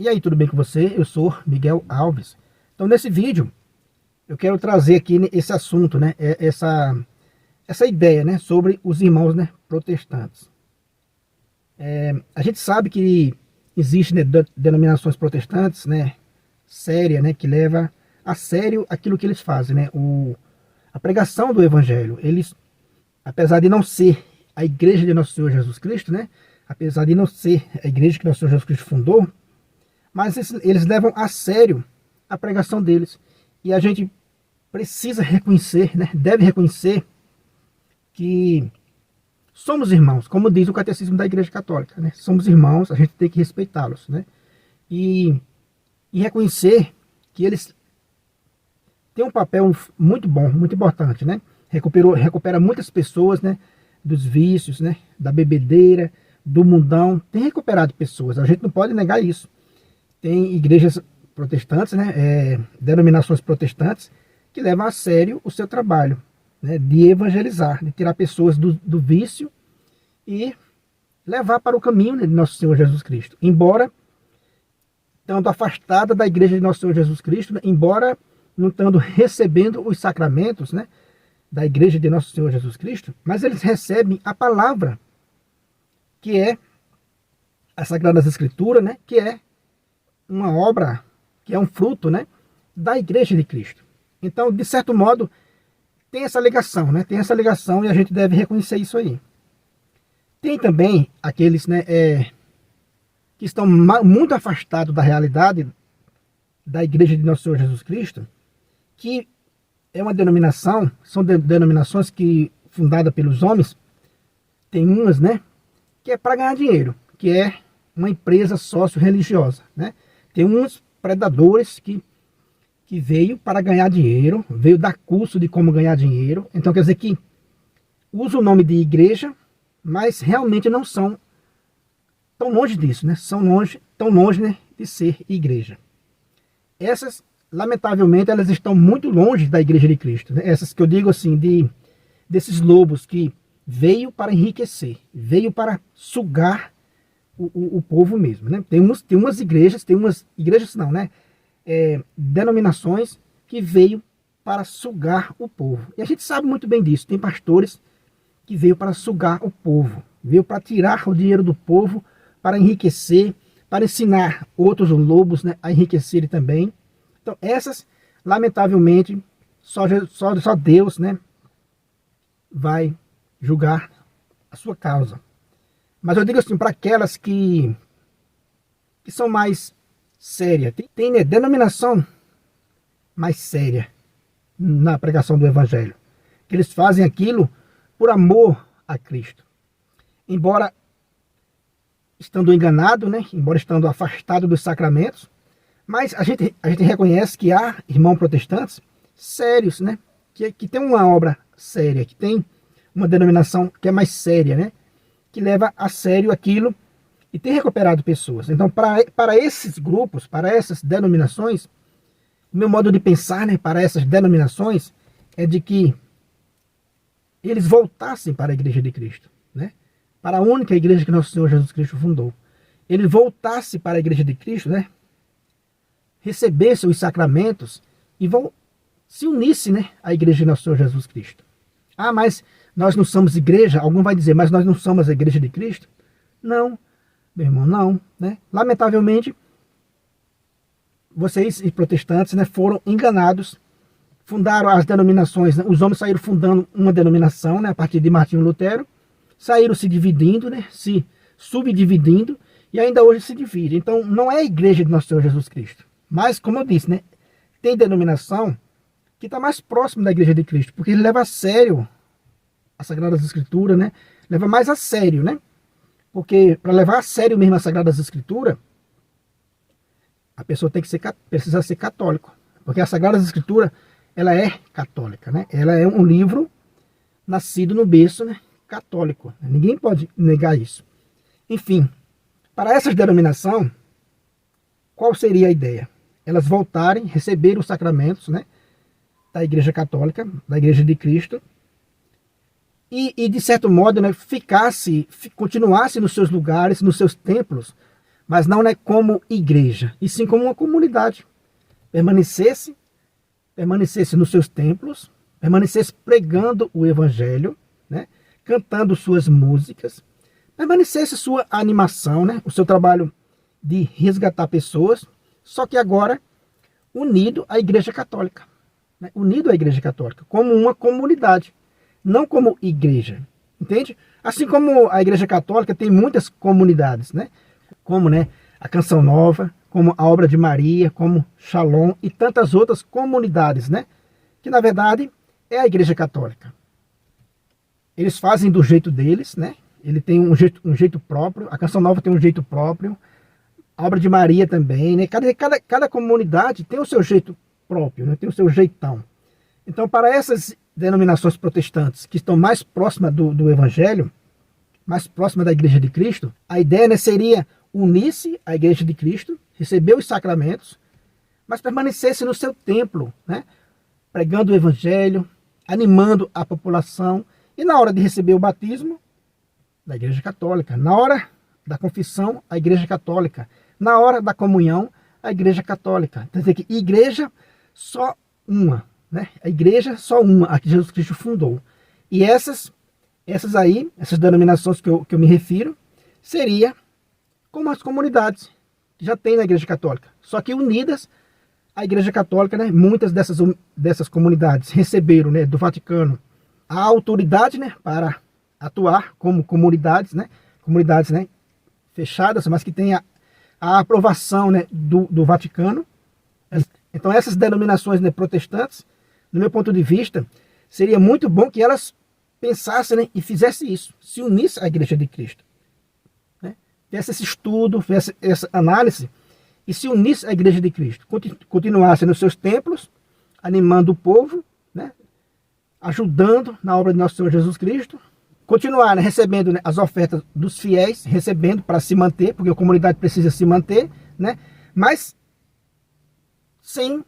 E aí, tudo bem com você? Eu sou Miguel Alves. Então, nesse vídeo, eu quero trazer aqui esse assunto, né? Essa ideia, né? Sobre os irmãos, né? Protestantes. A gente sabe que existem, né, denominações protestantes, né? Séria, né? Que leva a sério aquilo que eles fazem, né? A pregação do evangelho. Eles, apesar de não ser a igreja de nosso Senhor Jesus Cristo, né? Apesar de não ser a igreja que nosso Senhor Jesus Cristo fundou, mas eles levam a sério a pregação deles. E a gente precisa reconhecer, né? Deve reconhecer que somos irmãos, como diz o catecismo da Igreja Católica, né? Somos irmãos, a gente tem que respeitá-los, né? E reconhecer que eles têm um papel muito bom, muito importante, né? Recupera muitas pessoas, né? Dos vícios, né? Da bebedeira, do mundão, tem recuperado pessoas, a gente não pode negar isso. Tem igrejas protestantes, né, denominações protestantes, que levam a sério o seu trabalho, né, de evangelizar, de tirar pessoas do vício e levar para o caminho, né, de nosso Senhor Jesus Cristo. Embora estando afastada da igreja de nosso Senhor Jesus Cristo, né, embora não estando recebendo os sacramentos, né, da igreja de nosso Senhor Jesus Cristo, mas eles recebem a palavra, que é as Sagradas Escrituras, né, que é uma obra, que é um fruto, né, da Igreja de Cristo. Então, de certo modo, tem essa ligação, né? Tem essa ligação e a gente deve reconhecer isso aí. Tem também aqueles, né, que estão muito afastados da realidade da Igreja de Nosso Senhor Jesus Cristo, que é uma denominação, são denominações que fundadas pelos homens, tem umas, né, que é para ganhar dinheiro, que é uma empresa sócio-religiosa, né? Tem uns predadores que veio para ganhar dinheiro, veio dar curso de como ganhar dinheiro. Então quer dizer que usa o nome de igreja, mas realmente não são tão longe disso, né? Tão longe, né, de ser igreja. Essas, lamentavelmente, elas estão muito longe da Igreja de Cristo, né? Essas que eu digo assim, desses lobos que veio para enriquecer, veio para sugar o povo mesmo, né? Tem umas igrejas não, né? Denominações que veio para sugar o povo. E a gente sabe muito bem disso. Tem pastores que veio para sugar o povo, veio para tirar o dinheiro do povo, para enriquecer, para ensinar outros lobos, né, a enriquecerem também. Então essas, lamentavelmente, só Deus, né, vai julgar a sua causa. Mas eu digo assim, para aquelas que são mais sérias, tem né, denominação mais séria na pregação do Evangelho, que eles fazem aquilo por amor a Cristo. Embora estando enganado, né, embora estando afastado dos sacramentos, mas a gente reconhece que há irmãos protestantes sérios, né, que tem uma obra séria, que tem uma denominação que é mais séria, né, que leva a sério aquilo e tem recuperado pessoas. Então, para esses grupos, para essas denominações, o meu modo de pensar, né, para essas denominações é de que eles voltassem para a Igreja de Cristo, né, para a única igreja que nosso Senhor Jesus Cristo fundou. Ele voltasse para a Igreja de Cristo, né, recebesse os sacramentos e se unisse, né, à Igreja de nosso Senhor Jesus Cristo. Ah, mas nós não somos igreja? Algum vai dizer, mas nós não somos a Igreja de Cristo? Não, meu irmão, não, né? Lamentavelmente, vocês e protestantes, né, foram enganados, fundaram as denominações, né? Os homens saíram fundando uma denominação, né, a partir de Martinho Lutero, saíram se dividindo, né, se subdividindo, e ainda hoje se divide. Então, não é a Igreja de Nosso Senhor Jesus Cristo. Mas, como eu disse, né, tem denominação que está mais próximo da Igreja de Cristo, porque ele leva a sério as Sagradas Escrituras, né? Leva mais a sério, né? Porque para levar a sério mesmo as Sagradas Escrituras, a pessoa precisa ser católico, porque a Sagradas Escrituras, ela é católica, né? Ela é um livro nascido no berço, né, católico. Ninguém pode negar isso. Enfim, para essas denominações, qual seria a ideia? Elas voltarem, receber os sacramentos, né, da Igreja Católica, da Igreja de Cristo, e de certo modo, né, continuasse nos seus lugares, nos seus templos, mas não, né, como igreja, e sim como uma comunidade. Permanecesse nos seus templos, permanecesse pregando o evangelho, né, cantando suas músicas, permanecesse sua animação, né, o seu trabalho de resgatar pessoas, só que agora unido à Igreja Católica, né, unido à Igreja Católica, como uma comunidade, não como igreja, entende? Assim como a Igreja Católica tem muitas comunidades, né, como, né, a Canção Nova, como a Obra de Maria, como Shalom e tantas outras comunidades, né, que na verdade é a Igreja Católica. Eles fazem do jeito deles, né? Ele tem um jeito próprio, a Canção Nova tem um jeito próprio, a Obra de Maria também, né? Cada comunidade tem o seu jeito próprio, né? Tem o seu jeitão. Então, para essas denominações protestantes que estão mais próximas do Evangelho, mais próximas da Igreja de Cristo, a ideia, né, seria unir-se à Igreja de Cristo, receber os sacramentos, mas permanecesse no seu templo, né? Pregando o Evangelho, animando a população, e na hora de receber o batismo, da Igreja Católica, na hora da confissão, a Igreja Católica, na hora da comunhão, a Igreja Católica. Quer dizer que igreja só uma, né? A igreja só uma, a que Jesus Cristo fundou. E essas denominações que eu me refiro, seria como as comunidades que já tem na Igreja Católica, só que unidas à Igreja Católica, né? Muitas dessas comunidades receberam, né, do Vaticano a autoridade, né, para atuar como comunidades, né, fechadas, mas que têm a aprovação, né, do Vaticano. Então essas denominações, né, protestantes, no meu ponto de vista, seria muito bom que elas pensassem, né, e fizessem isso, se unissem à Igreja de Cristo, né, fizesse esse estudo, fizesse essa análise e se unissem à Igreja de Cristo, continuassem nos seus templos, animando o povo, né, ajudando na obra de nosso Senhor Jesus Cristo, continuar, né, recebendo, né, as ofertas dos fiéis, recebendo para se manter, porque a comunidade precisa se manter, né, mas sem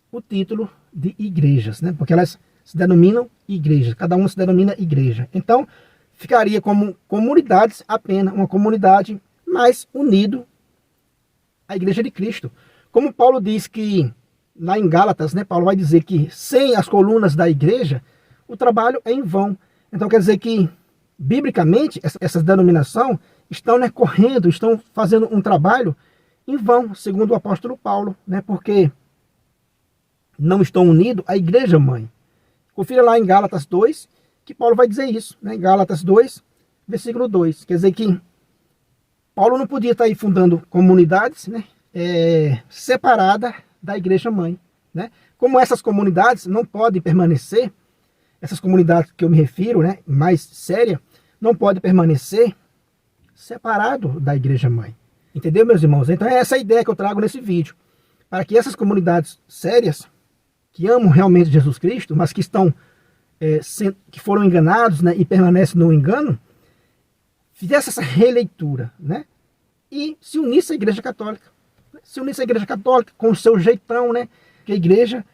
o título de igrejas, né, porque elas se denominam igrejas, cada uma se denomina igreja. Então, ficaria como comunidades apenas, uma comunidade mais unido à Igreja de Cristo. Como Paulo diz que lá em Gálatas, né, Paulo vai dizer que sem as colunas da igreja, o trabalho é em vão. Então quer dizer que, biblicamente, essas denominações estão, né, correndo, estão fazendo um trabalho em vão, segundo o apóstolo Paulo, né, porque não estão unidos à igreja mãe. Confira lá em Gálatas 2, que Paulo vai dizer isso, né, em Gálatas 2, versículo 2. Quer dizer que Paulo não podia estar aí fundando comunidades, né, separadas da igreja mãe, né? Como essas comunidades não podem permanecer, essas comunidades que eu me refiro, né, mais séria, não podem permanecer separado da igreja mãe. Entendeu, meus irmãos? Então é essa a ideia que eu trago nesse vídeo, para que essas comunidades sérias, que amam realmente Jesus Cristo, mas que estão que foram enganados, né, e permanecem no engano, fizesse essa releitura, né, e se unisse à Igreja Católica. Se unisse à Igreja Católica com o seu jeitão, né? Que a igreja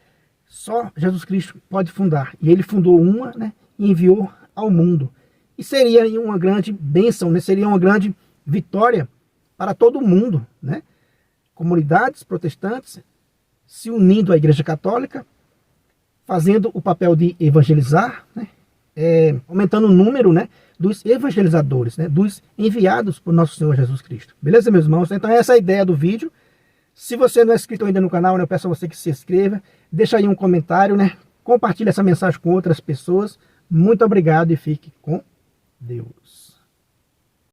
só Jesus Cristo pode fundar. E ele fundou uma, né? E enviou ao mundo. E seria uma grande bênção, né? Seria uma grande vitória para todo mundo, né? Comunidades protestantes se unindo à Igreja Católica, fazendo o papel de evangelizar, né? Aumentando o número, né, dos evangelizadores, né, dos enviados por nosso Senhor Jesus Cristo. Beleza, meus irmãos? Então essa é a ideia do vídeo. Se você não é inscrito ainda no canal, né, eu peço a você que se inscreva, deixa aí um comentário, né, compartilhe essa mensagem com outras pessoas. Muito obrigado e fique com Deus.